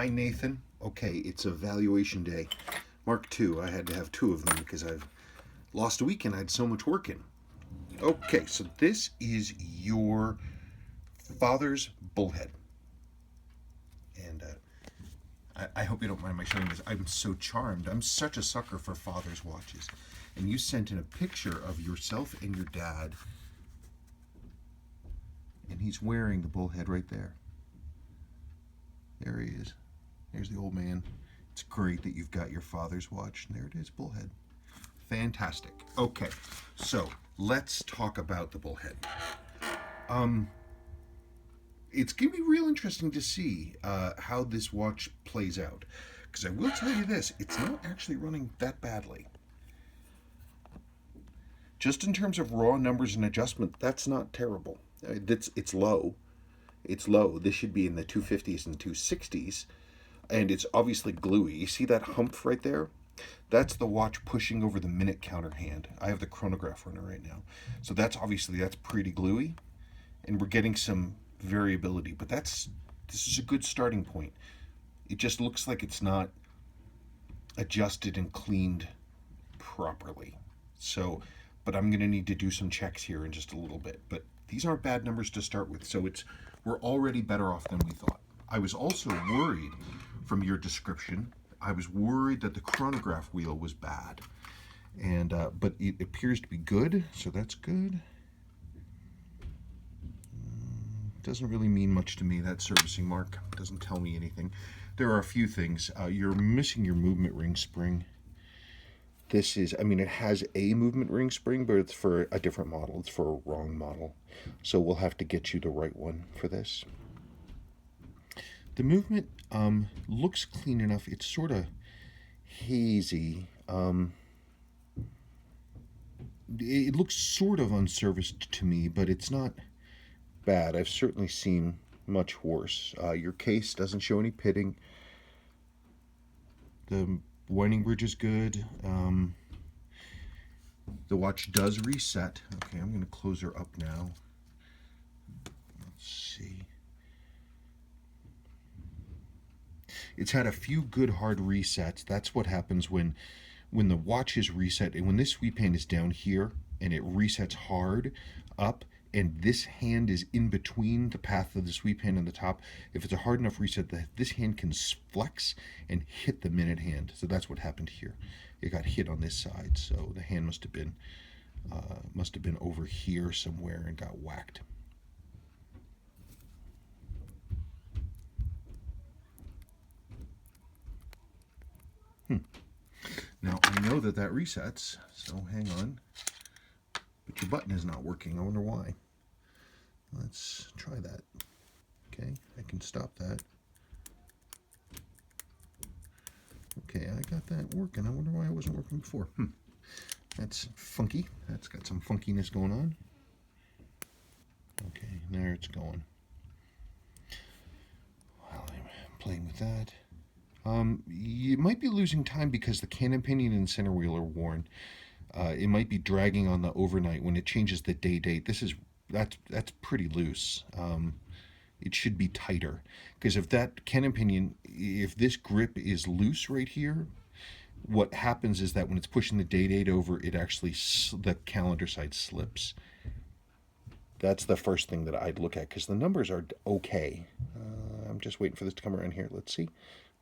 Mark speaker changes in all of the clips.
Speaker 1: Hi, Nathan. Okay, it's evaluation day. Mark II. I had to have two of them because I've lost a week and I had so much work in. Okay, so this is your father's bullhead. And I hope you don't mind my showing this. I'm so charmed. I'm such a sucker for father's watches. And you sent in a picture of yourself and your dad. And he's wearing the bullhead right there. There he is. There's the old man. It's great that you've got your father's watch. And there it is, bullhead. Fantastic. Okay, so let's talk about the bullhead. It's going to be real interesting to see how this watch plays out. Because I will tell you this, it's not actually running that badly. Just in terms of raw numbers and adjustment, that's not terrible. It's low. It's low. This should be in the 250s and 260s. And it's obviously gluey. You see that hump right there? That's the watch pushing over the minute counter hand. I have the chronograph runner right now. So that's pretty gluey. And we're getting some variability. But this is a good starting point. It just looks like it's not adjusted and cleaned properly. So, but I'm going to need to do some checks here in just a little bit. But these aren't bad numbers to start with. So we're already better off than we thought. I was also worried from your description. I was worried that the chronograph wheel was bad, and but it appears to be good, so that's good. Doesn't really mean much to me, that servicing mark. Doesn't tell me anything. There are a few things. You're missing your movement ring spring. This is, I mean, it has a movement ring spring, but it's for a different model. It's for a wrong model. So we'll have to get you the right one for this. The movement looks clean enough. It's sort of hazy. It looks sort of unserviced to me, but it's not bad. I've certainly seen much worse. Your case doesn't show any pitting. The winding bridge is good. The watch does reset. Okay, I'm going to close her up now. Let's see. It's had a few good hard resets. That's what happens when the watch is reset, and when this sweep hand is down here and it resets hard up, and this hand is in between the path of the sweep hand and the top. If it's a hard enough reset, this hand can flex and hit the minute hand. So that's what happened here. It got hit on this side, so the hand must have been over here somewhere and got whacked. Now, I know that resets, so hang on. But your button is not working. I wonder why. Let's try that. Okay, I can stop that. Okay, I got that working. I wonder why it wasn't working before. That's funky. That's got some funkiness going on. Okay, there it's going. While I'm playing with that. You might be losing time because the cannon pinion and center wheel are worn. It might be dragging on the overnight when it changes the day date. That's pretty loose. It should be tighter, because if that cannon pinion, if this grip is loose right here, what happens is that when it's pushing the day date over, it actually the calendar side slips. That's the first thing that I'd look at, because the numbers are okay. I'm just waiting for this to come around here. Let's see.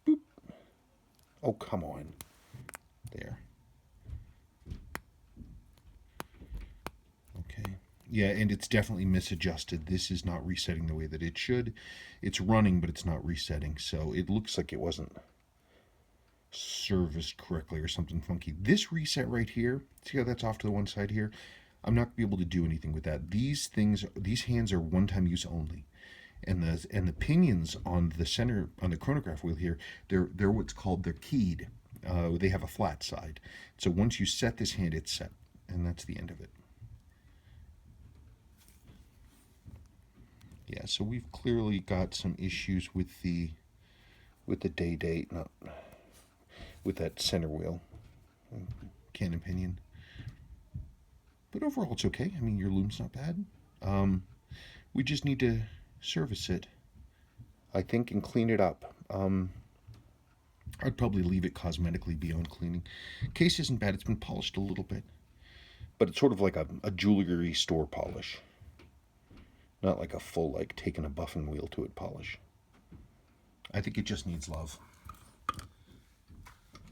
Speaker 1: Boop. Oh, come on. There. Okay. Yeah, and it's definitely misadjusted. This is not resetting the way that it should. It's running, but it's not resetting. So it looks like it wasn't serviced correctly or something funky. This reset right here, see how that's off to the one side here? I'm not going to be able to do anything with that. These hands are one-time use only. And the pinions on the center, on the chronograph wheel here, they're what's called, they're keyed. They have a flat side. So once you set this hand, it's set. And that's the end of it. Yeah, so we've clearly got some issues with the day date, not with that center wheel, cannon pinion. But overall, it's okay. I mean, your loom's not bad. We just need to service it, I think, and clean it up. I'd probably leave it cosmetically beyond cleaning. Case isn't bad. It's been polished a little bit, but it's sort of like a jewelry store polish, not like a full, like, taking a buffing wheel to it polish. I think it just needs love.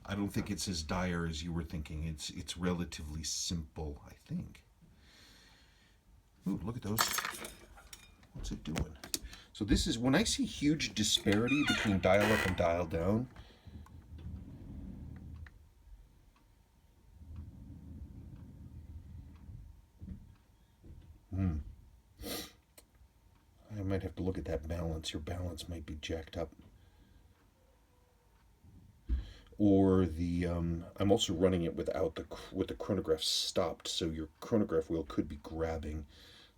Speaker 1: I don't think it's as dire as you were thinking. It's relatively simple, I think. Ooh, look at those. What's it doing? So this is, when I see huge disparity between dial up and dial down, I might have to look at that balance. Your balance might be jacked up. Or the I'm also running it without with the chronograph stopped, so your chronograph wheel could be grabbing.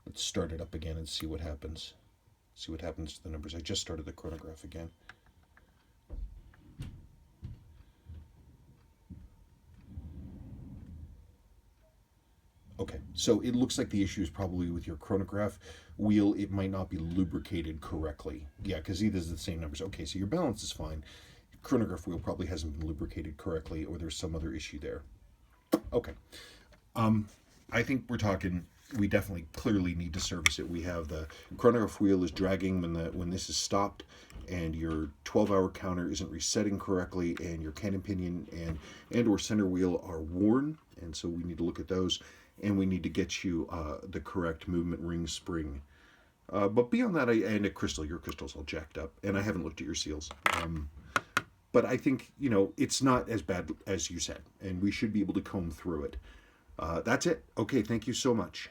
Speaker 1: Let's start it up again and see what happens. See what happens to the numbers. I just started the chronograph again. Okay, so it looks like the issue is probably with your chronograph wheel. It might not be lubricated correctly. Yeah, because these are the same numbers. Okay, so your balance is fine. Chronograph wheel probably hasn't been lubricated correctly, or there's some other issue there. Okay. I think we're talking. We definitely clearly need to service it. We have the chronograph wheel is dragging when this is stopped, and your 12-hour counter isn't resetting correctly, and your cannon pinion and or center wheel are worn, and so we need to look at those, and we need to get you the correct movement ring spring. But beyond that, and a crystal, your crystal's all jacked up, and I haven't looked at your seals. But I think, it's not as bad as you said, and we should be able to comb through it. That's it. Okay, thank you so much.